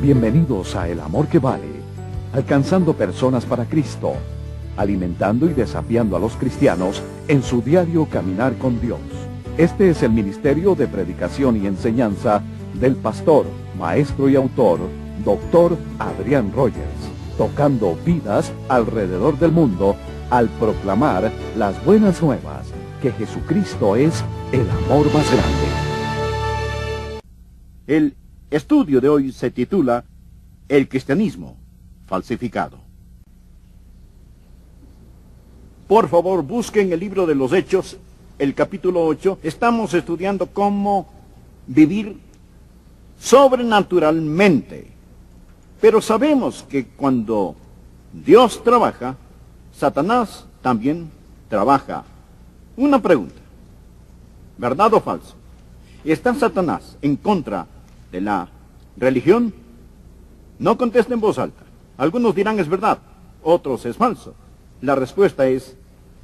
Bienvenidos a El Amor que Vale, alcanzando personas para Cristo, alimentando y desafiando a los cristianos en su diario caminar con Dios. Este es el ministerio de predicación y enseñanza del pastor, maestro y autor, Dr. Adrián Rogers, tocando vidas alrededor del mundo al proclamar las buenas nuevas, que Jesucristo es el amor más grande. El estudio de hoy se titula El cristianismo falsificado. Por favor, busquen el libro de los Hechos, el capítulo 8. Estamos estudiando cómo vivir sobrenaturalmente. Pero sabemos que cuando Dios trabaja, Satanás también trabaja. Una pregunta, ¿verdad o falso? ¿Está Satanás en contra de la religión? No contesten en voz alta. Algunos dirán es verdad, otros es falso. La respuesta es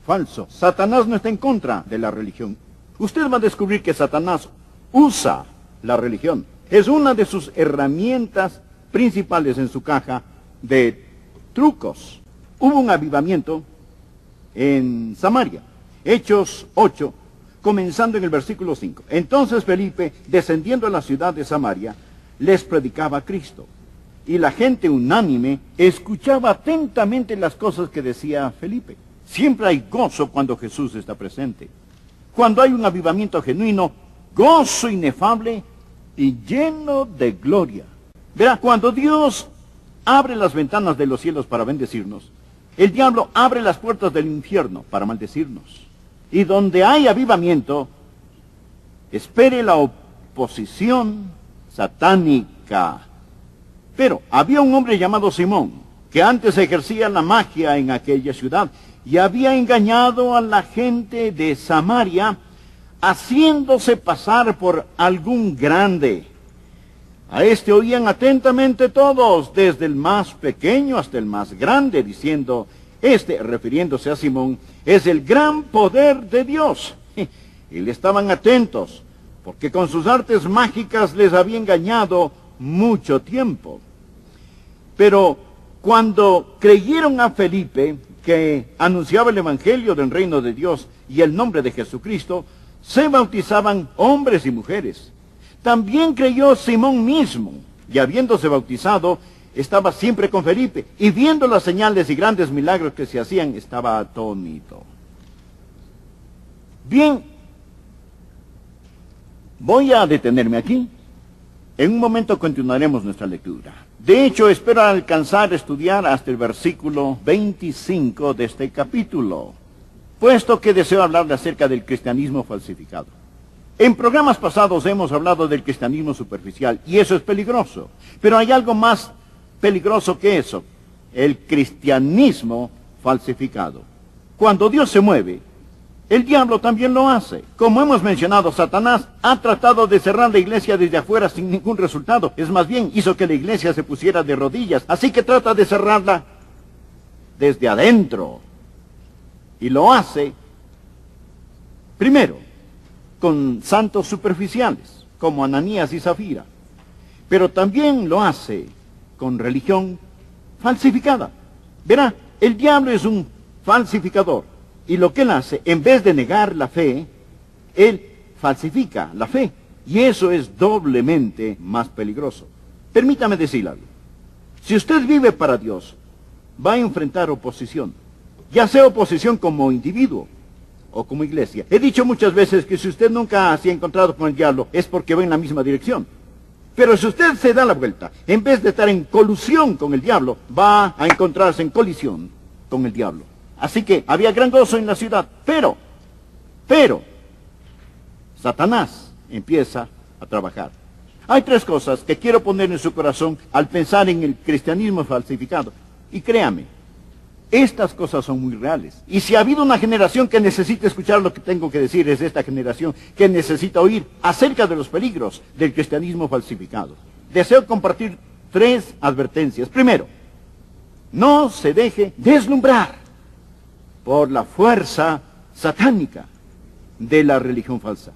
falso. Satanás no está en contra de la religión. Usted va a descubrir que Satanás usa la religión. Es una de sus herramientas principales en su caja de trucos. Hubo un avivamiento en Samaria. Hechos 8, comenzando en el versículo 5. Entonces Felipe, descendiendo a la ciudad de Samaria, les predicaba a Cristo. Y la gente unánime escuchaba atentamente las cosas que decía Felipe. Siempre hay gozo cuando Jesús está presente. Cuando hay un avivamiento genuino, gozo inefable y lleno de gloria. Verá, cuando Dios abre las ventanas de los cielos para bendecirnos, el diablo abre las puertas del infierno para maldecirnos. Y donde hay avivamiento, espere la oposición satánica. Pero había un hombre llamado Simón, que antes ejercía la magia en aquella ciudad, y había engañado a la gente de Samaria, haciéndose pasar por algún grande. A este oían atentamente todos, desde el más pequeño hasta el más grande, diciendo, refiriéndose a Simón, es el gran poder de Dios. Y le estaban atentos, porque con sus artes mágicas les había engañado mucho tiempo. Pero cuando creyeron a Felipe, que anunciaba el evangelio del reino de Dios y el nombre de Jesucristo, se bautizaban hombres y mujeres. También creyó Simón mismo, y habiéndose bautizado, estaba siempre con Felipe, y viendo las señales y grandes milagros que se hacían, estaba atónito. Bien, voy a detenerme aquí. En un momento continuaremos nuestra lectura. De hecho, espero alcanzar a estudiar hasta el versículo 25 de este capítulo, puesto que deseo hablarle acerca del cristianismo falsificado. En programas pasados hemos hablado del cristianismo superficial, y eso es peligroso. Pero hay algo más peligroso que eso, el cristianismo falsificado. Cuando Dios se mueve, el diablo también lo hace. Como hemos mencionado, Satanás ha tratado de cerrar la iglesia desde afuera sin ningún resultado. Es más bien, hizo que la iglesia se pusiera de rodillas. Así que trata de cerrarla desde adentro. Y lo hace, primero, con santos superficiales, como Ananías y Zafira. Pero también lo hace con religión falsificada. Verá, el diablo es un falsificador. Y lo que él hace, en vez de negar la fe, él falsifica la fe. Y eso es doblemente más peligroso. Permítame decir algo. Si usted vive para Dios, va a enfrentar oposición. Ya sea oposición como individuo o como iglesia. He dicho muchas veces que si usted nunca se ha encontrado con el diablo, es porque va en la misma dirección. Pero si usted se da la vuelta, en vez de estar en colusión con el diablo, va a encontrarse en colisión con el diablo. Así que había gran gozo en la ciudad, pero, Satanás empieza a trabajar. Hay tres cosas que quiero poner en su corazón al pensar en el cristianismo falsificado. Y créame, estas cosas son muy reales. Y si ha habido una generación que necesita escuchar lo que tengo que decir, es esta generación que necesita oír acerca de los peligros del cristianismo falsificado. Deseo compartir tres advertencias. Primero, no se deje deslumbrar por la fuerza satánica de la religión falsa.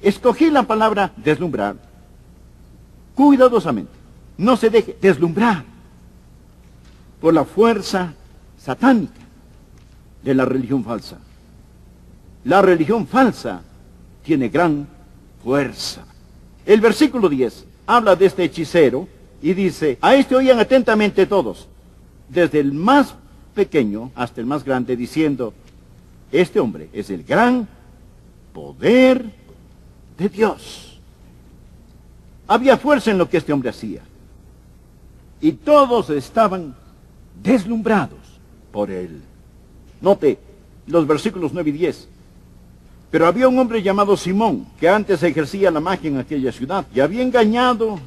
Escogí la palabra deslumbrar cuidadosamente, no se deje deslumbrar por la fuerza satánica de la religión falsa. La religión falsa tiene gran fuerza. El versículo 10 habla de este hechicero y dice, a este oían atentamente todos, desde el más pequeño hasta el más grande, diciendo, este hombre es el gran poder de Dios. Había fuerza en lo que este hombre hacía. Y todos estaban deslumbrados por él. Note los versículos 9 y 10. Pero había un hombre llamado Simón, que antes ejercía la magia en aquella ciudad, y había engañado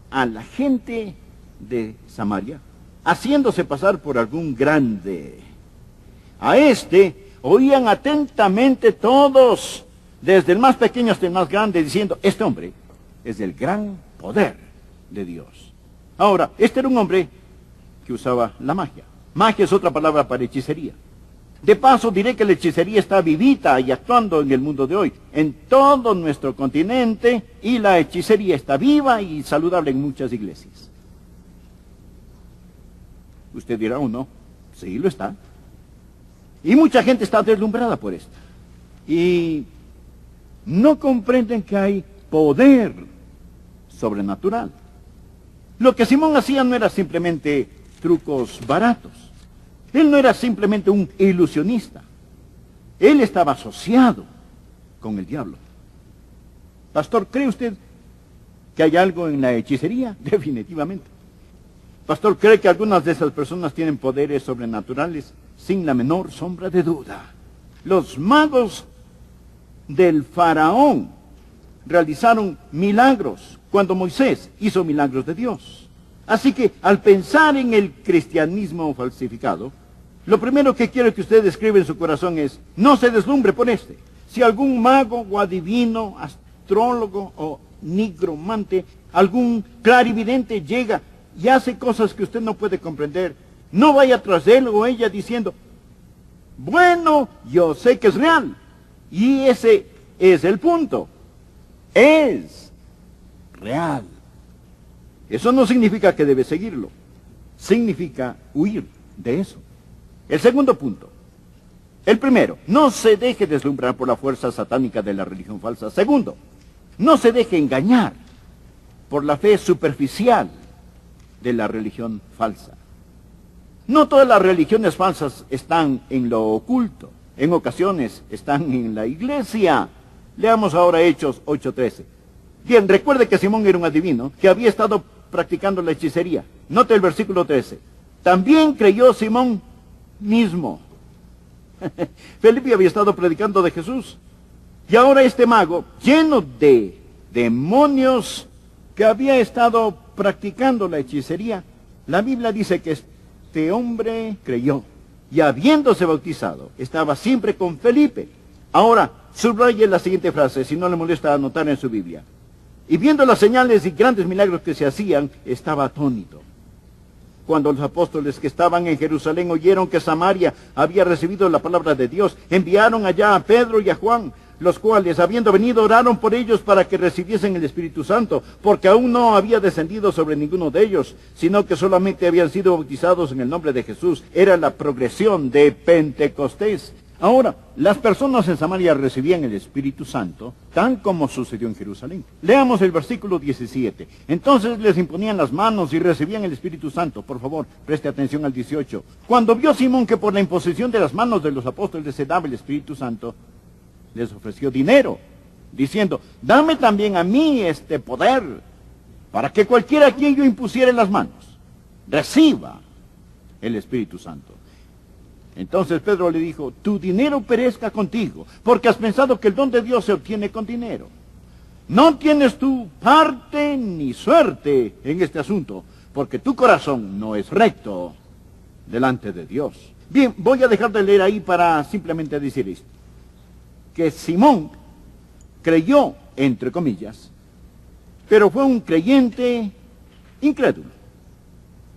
a la gente de Samaria, haciéndose pasar por algún grande. A este oían atentamente todos, desde el más pequeño hasta el más grande, diciendo, este hombre es el gran poder de Dios. Ahora, este era un hombre que usaba la magia. Magia es otra palabra para hechicería. De paso, diré que la hechicería está vivita y actuando en el mundo de hoy, en todo nuestro continente, y la hechicería está viva y saludable en muchas iglesias. Usted dirá, ¿o no? Sí, lo está. Y mucha gente está deslumbrada por esto. Y no comprenden que hay poder sobrenatural. Lo que Simón hacía no era simplemente trucos baratos. Él no era simplemente un ilusionista. Él estaba asociado con el diablo. Pastor, ¿cree usted que hay algo en la hechicería? Definitivamente. Pastor, ¿cree que algunas de esas personas tienen poderes sobrenaturales? Sin la menor sombra de duda. Los magos del faraón realizaron milagros cuando Moisés hizo milagros de Dios. Así que al pensar en el cristianismo falsificado, lo primero que quiero que usted escriba en su corazón es, no se deslumbre por este. Si algún mago o adivino, astrólogo o nigromante, algún clarividente llega y hace cosas que usted no puede comprender, no vaya tras él o ella diciendo, bueno, yo sé que es real. Y ese es el punto. Es real. Eso no significa que debe seguirlo. Significa huir de eso. El segundo punto. El primero, no se deje deslumbrar por la fuerza satánica de la religión falsa. Segundo, no se deje engañar por la fe superficial de la religión falsa. No todas las religiones falsas están en lo oculto. En ocasiones están en la iglesia. Leamos ahora Hechos 8:13. Bien, recuerde que Simón era un adivino que había estado practicando la hechicería. Note el versículo 13. También creyó Simón mismo. Felipe había estado predicando de Jesús. Y ahora este mago, lleno de demonios, que había estado practicando la hechicería, la Biblia dice que este hombre creyó. Y habiéndose bautizado, estaba siempre con Felipe. Ahora, subraye la siguiente frase, si no le molesta anotar en su Biblia. Y viendo las señales y grandes milagros que se hacían, estaba atónito. Cuando los apóstoles que estaban en Jerusalén oyeron que Samaria había recibido la palabra de Dios, enviaron allá a Pedro y a Juan, los cuales, habiendo venido, oraron por ellos para que recibiesen el Espíritu Santo, porque aún no había descendido sobre ninguno de ellos, sino que solamente habían sido bautizados en el nombre de Jesús. Era la progresión de Pentecostés. Ahora, las personas en Samaria recibían el Espíritu Santo, tal como sucedió en Jerusalén. Leamos el versículo 17. Entonces les imponían las manos y recibían el Espíritu Santo. Por favor, preste atención al 18. Cuando vio Simón que por la imposición de las manos de los apóstoles se daba el Espíritu Santo, les ofreció dinero, diciendo, dame también a mí este poder, para que cualquiera a quien yo impusiera las manos, reciba el Espíritu Santo. Entonces Pedro le dijo, tu dinero perezca contigo, porque has pensado que el don de Dios se obtiene con dinero. No tienes tu parte ni suerte en este asunto, porque tu corazón no es recto delante de Dios. Bien, voy a dejar de leer ahí para simplemente decir esto. Que Simón creyó, entre comillas, pero fue un creyente incrédulo.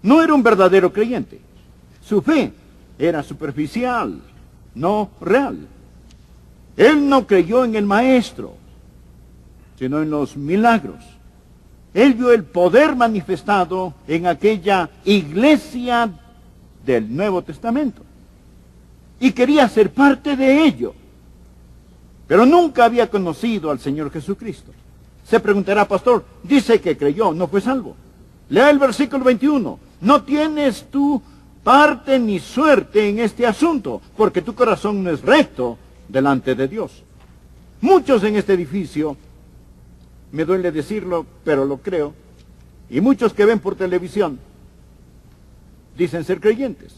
No era un verdadero creyente. Su fe era superficial, no real. Él no creyó en el maestro, sino en los milagros. Él vio el poder manifestado en aquella iglesia del Nuevo Testamento y quería ser parte de ello, pero nunca había conocido al Señor Jesucristo. Se preguntará, pastor, dice que creyó, no fue salvo. Lea el versículo 21. No tienes tú parte ni suerte en este asunto, porque tu corazón no es recto delante de Dios. Muchos en este edificio, me duele decirlo, pero lo creo, y muchos que ven por televisión, dicen ser creyentes,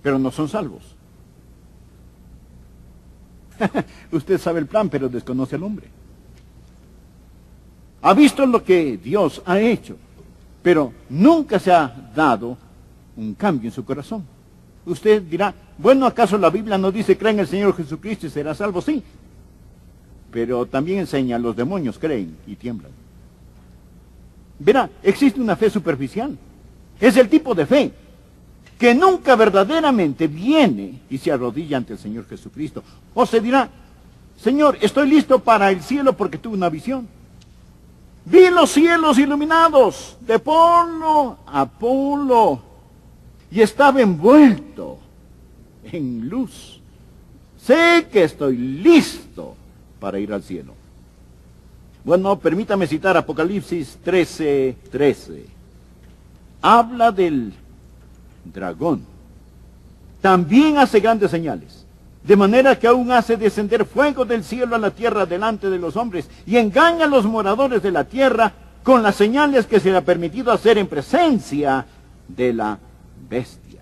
pero no son salvos. Usted sabe el plan, pero desconoce al hombre. Ha visto lo que Dios ha hecho, pero nunca se ha dado un cambio en su corazón. Usted dirá, bueno, ¿acaso la Biblia no dice cree en el Señor Jesucristo y será salvo? Sí, pero también enseña, los demonios creen y tiemblan. Verá, existe una fe superficial. Es el tipo de fe que nunca verdaderamente viene y se arrodilla ante el Señor Jesucristo. O se dirá, Señor, estoy listo para el cielo porque tuve una visión. Vi los cielos iluminados de polo a polo y estaba envuelto en luz. Sé que estoy listo para ir al cielo. Bueno, permítame citar Apocalipsis 13:13. Habla del dragón. También hace grandes señales, de manera que aún hace descender fuego del cielo a la tierra delante de los hombres, y engaña a los moradores de la tierra con las señales que se le ha permitido hacer en presencia de la bestia.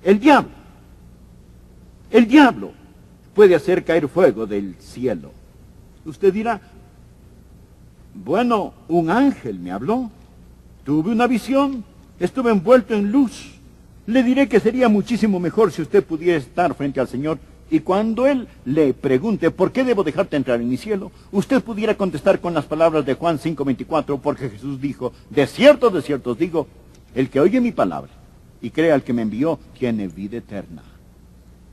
El diablo puede hacer caer fuego del cielo. Usted dirá, bueno, un ángel me habló, tuve una visión, estuve envuelto en luz. Le diré que sería muchísimo mejor si usted pudiera estar frente al Señor y cuando Él le pregunte, ¿por qué debo dejarte entrar en mi cielo?, usted pudiera contestar con las palabras de Juan 5:24, porque Jesús dijo, de cierto os digo, el que oye mi palabra y cree al que me envió, tiene vida eterna.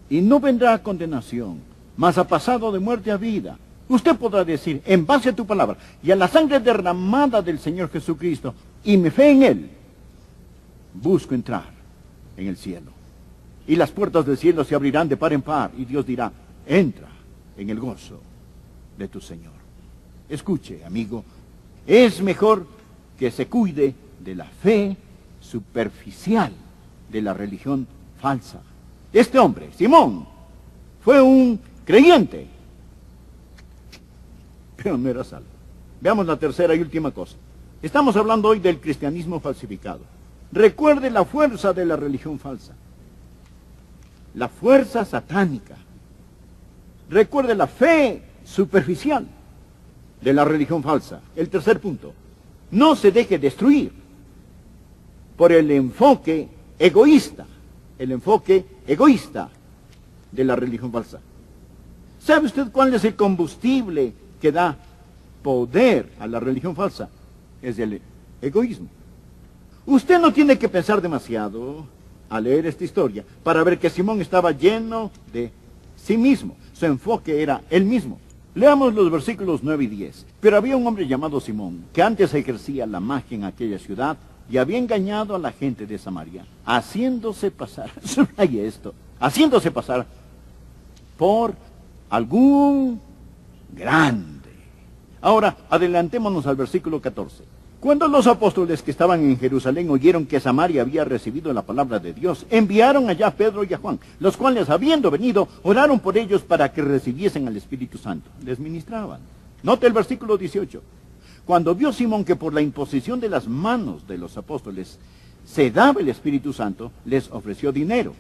Y no vendrá a condenación, mas ha pasado de muerte a vida. Usted podrá decir, en base a tu palabra y a la sangre derramada del Señor Jesucristo y mi fe en Él, busco entrar en el cielo. Y las puertas del cielo se abrirán de par en par y Dios dirá, entra en el gozo de tu Señor. Escuche, amigo, es mejor que se cuide de la fe superficial, de la religión falsa. Este hombre, Simón, fue un creyente, pero no era salvo. Veamos la tercera y última cosa. Estamos hablando hoy del cristianismo falsificado. Recuerde la fuerza de la religión falsa, la fuerza satánica. Recuerde la fe superficial de la religión falsa. El tercer punto, no se deje destruir por el enfoque egoísta de la religión falsa. ¿Sabe usted cuál es el combustible que da poder a la religión falsa? Es el egoísmo. Usted no tiene que pensar demasiado al leer esta historia para ver que Simón estaba lleno de sí mismo. Su enfoque era él mismo. Leamos los versículos 9 y 10. Pero había un hombre llamado Simón, que antes ejercía la magia en aquella ciudad y había engañado a la gente de Samaria, haciéndose pasar, subraye esto, haciéndose pasar por algún grande. Ahora, adelantémonos al versículo 14. Cuando los apóstoles que estaban en Jerusalén oyeron que Samaria había recibido la palabra de Dios, enviaron allá a Pedro y a Juan, los cuales, habiendo venido, oraron por ellos para que recibiesen al Espíritu Santo. Les ministraban. Note el versículo 18. Cuando vio Simón que por la imposición de las manos de los apóstoles se daba el Espíritu Santo, les ofreció dinero,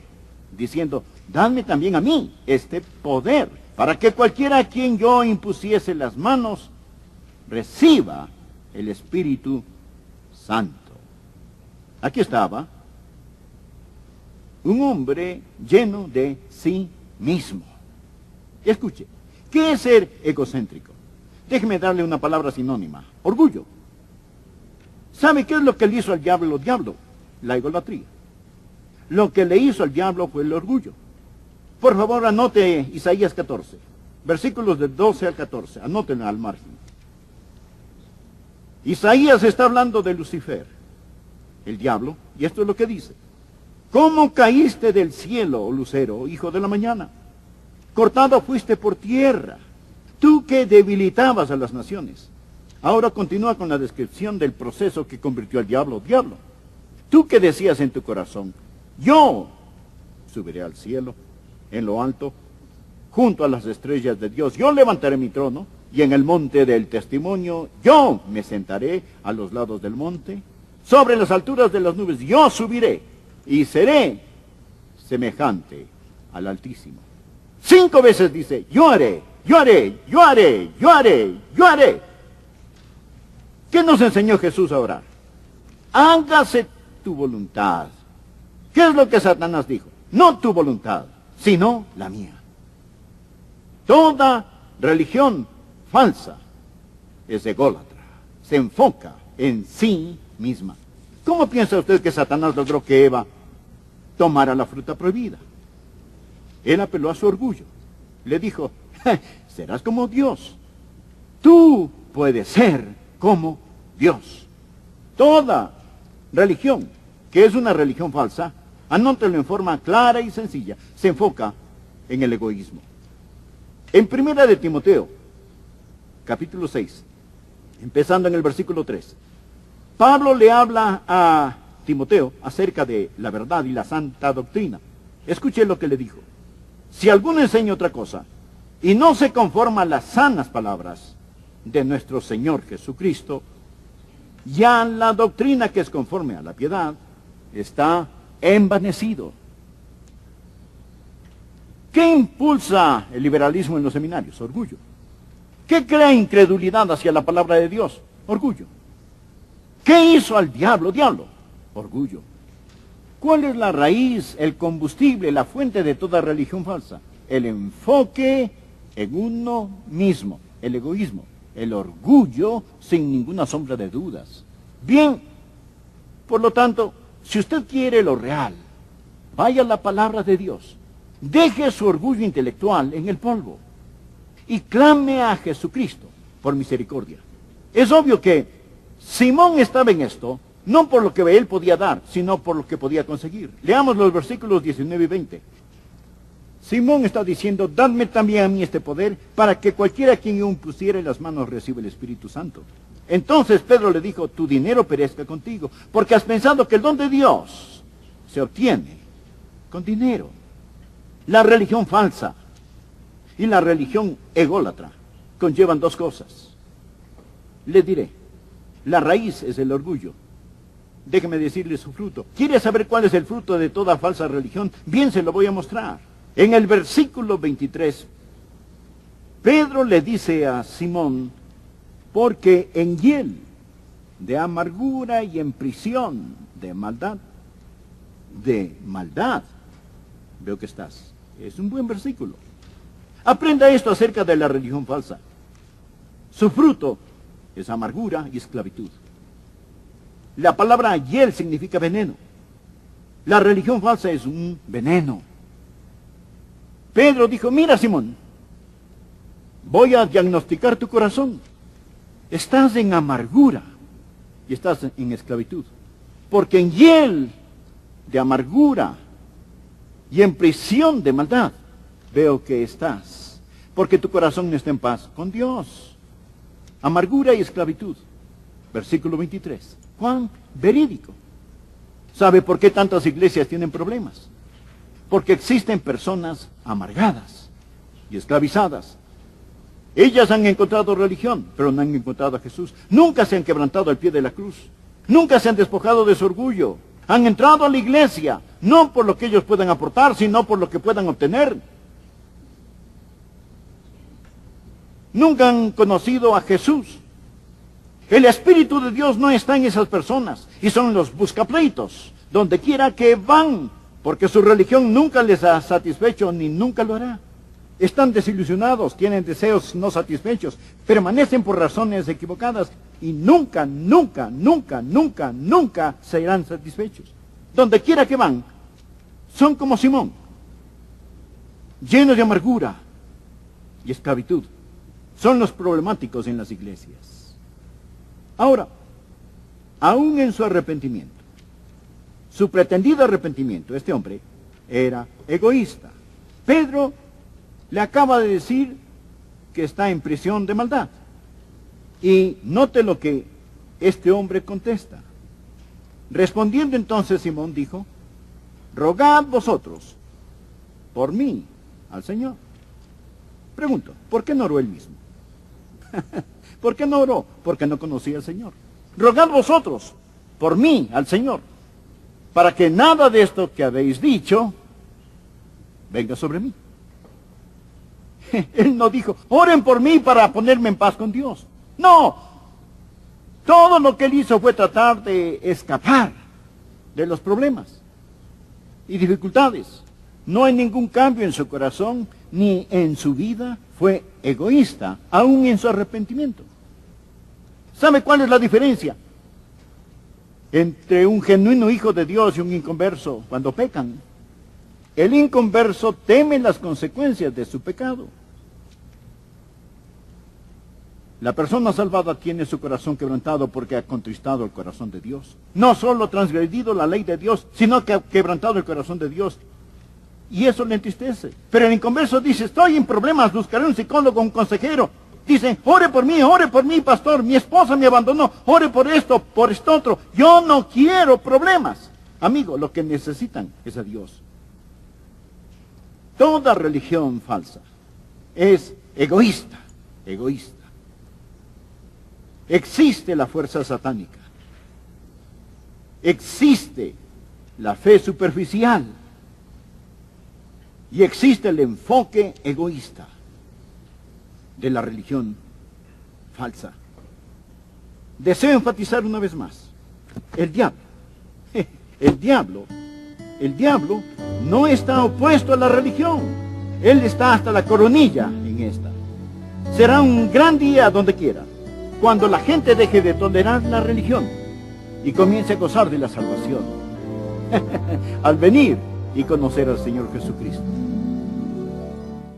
diciendo, dadme también a mí este poder, para que cualquiera a quien yo impusiese las manos, reciba el Espíritu Santo. Aquí estaba un hombre lleno de sí mismo. Escuche, ¿qué es ser egocéntrico? Déjeme darle una palabra sinónima: orgullo. ¿Sabe qué es lo que le hizo al diablo? La idolatría. Lo que le hizo al diablo fue el orgullo. Por favor, anote Isaías 14, versículos del 12 al 14. Anótenlo al margen. Isaías está hablando de Lucifer, el diablo, y esto es lo que dice. ¿Cómo caíste del cielo, oh lucero, hijo de la mañana? Cortado fuiste por tierra, tú que debilitabas a las naciones. Ahora continúa con la descripción del proceso que convirtió al diablo, diablo. Tú que decías en tu corazón, yo subiré al cielo, en lo alto, junto a las estrellas de Dios. Yo levantaré mi trono, y en el monte del testimonio, yo me sentaré a los lados del monte. Sobre las alturas de las nubes, yo subiré, y seré semejante al Altísimo. 5 veces dice, yo haré, yo haré, yo haré, yo haré, yo haré. ¿Qué nos enseñó Jesús a orar? Hágase tu voluntad. ¿Qué es lo que Satanás dijo? No tu voluntad, sino la mía. Toda religión falsa es ególatra, se enfoca en sí misma. ¿Cómo piensa usted que Satanás logró que Eva tomara la fruta prohibida? Él apeló a su orgullo. Le dijo, serás como Dios. Tú puedes ser como Dios. Toda religión que es una religión falsa, anótelo en forma clara y sencilla, se enfoca en el egoísmo. En primera de Timoteo, capítulo 6, empezando en el versículo 3, Pablo le habla a Timoteo acerca de la verdad y la santa doctrina. Escuche lo que le dijo. Si alguno enseña otra cosa y no se conforma a las sanas palabras de nuestro Señor Jesucristo, ya la doctrina que es conforme a la piedad está envanecido. ¿Qué impulsa el liberalismo en los seminarios? Orgullo. ¿Qué crea incredulidad hacia la palabra de Dios? Orgullo. ¿Qué hizo al diablo? Diablo. Orgullo. ¿Cuál es la raíz, el combustible, la fuente de toda religión falsa? El enfoque en uno mismo, el egoísmo, el orgullo sin ninguna sombra de dudas. Bien, por lo tanto, si usted quiere lo real, vaya a la palabra de Dios, deje su orgullo intelectual en el polvo y clame a Jesucristo por misericordia. Es obvio que Simón estaba en esto, no por lo que él podía dar, sino por lo que podía conseguir. Leamos los versículos 19 y 20. Simón está diciendo, dadme también a mí este poder, para que cualquiera a quien yo impusiere las manos reciba el Espíritu Santo. Entonces Pedro le dijo, tu dinero perezca contigo, porque has pensado que el don de Dios se obtiene con dinero. La religión falsa y la religión ególatra conllevan 2 cosas. Le diré, la raíz es el orgullo. Déjeme decirle su fruto. ¿Quiere saber cuál es el fruto de toda falsa religión? Bien, se lo voy a mostrar. En el versículo 23, Pedro le dice a Simón, porque en hiel de amargura y en prisión de maldad, veo que estás. Es un buen versículo. Aprenda esto acerca de la religión falsa. Su fruto es amargura y esclavitud. La palabra hiel significa veneno. La religión falsa es un veneno. Pedro dijo, mira Simón, voy a diagnosticar tu corazón. Estás en amargura y estás en esclavitud. Porque en hiel de amargura y en prisión de maldad veo que estás. Porque tu corazón no está en paz con Dios. Amargura y esclavitud. Versículo 23. Juan, verídico. ¿Sabe por qué tantas iglesias tienen problemas? Porque existen personas amargadas y esclavizadas. Ellas han encontrado religión, pero no han encontrado a Jesús. Nunca se han quebrantado al pie de la cruz. Nunca se han despojado de su orgullo. Han entrado a la iglesia, no por lo que ellos puedan aportar, sino por lo que puedan obtener. Nunca han conocido a Jesús. El Espíritu de Dios no está en esas personas, y son los buscapleitos, donde quiera que van, porque su religión nunca les ha satisfecho, ni nunca lo hará. Están desilusionados, tienen deseos no satisfechos, permanecen por razones equivocadas, y nunca, nunca, nunca, nunca, nunca serán satisfechos. Donde quiera que van, son como Simón, llenos de amargura y esclavitud. Son los problemáticos en las iglesias. Ahora, aún en su arrepentimiento, su pretendido arrepentimiento, este hombre era egoísta. Pedro le acaba de decir que está en prisión de maldad. Y note lo que este hombre contesta. Respondiendo entonces Simón dijo, rogad vosotros por mí al Señor. Pregunto, ¿por qué no oró él mismo? ¿Por qué no oró? Porque no conocía al Señor. Rogad vosotros por mí al Señor, para que nada de esto que habéis dicho venga sobre mí. Él no dijo, oren por mí para ponerme en paz con Dios. No, todo lo que él hizo fue tratar de escapar de los problemas y dificultades. No hay ningún cambio en su corazón ni en su vida. Fue egoísta, aún en su arrepentimiento. ¿Sabe cuál es la diferencia entre un genuino hijo de Dios y un inconverso cuando pecan? El inconverso teme las consecuencias de su pecado. La persona salvada tiene su corazón quebrantado porque ha contristado el corazón de Dios. No solo transgredido la ley de Dios, sino que ha quebrantado el corazón de Dios. Y eso le entristece. Pero el inconverso dice, estoy en problemas, buscaré un psicólogo, un consejero. Dicen, ore por mí, pastor, mi esposa me abandonó, ore por esto otro. Yo no quiero problemas. Amigo, lo que necesitan es a Dios. Toda religión falsa es egoísta, egoísta. Existe la fuerza satánica. Existe la fe superficial. Y existe el enfoque egoísta de la religión falsa. Deseo enfatizar una vez más. El diablo no está opuesto a la religión. Él está hasta la coronilla en esta. Será un gran día donde quiera, cuando la gente deje de tolerar la religión y comience a gozar de la salvación al venir y conocer al Señor Jesucristo.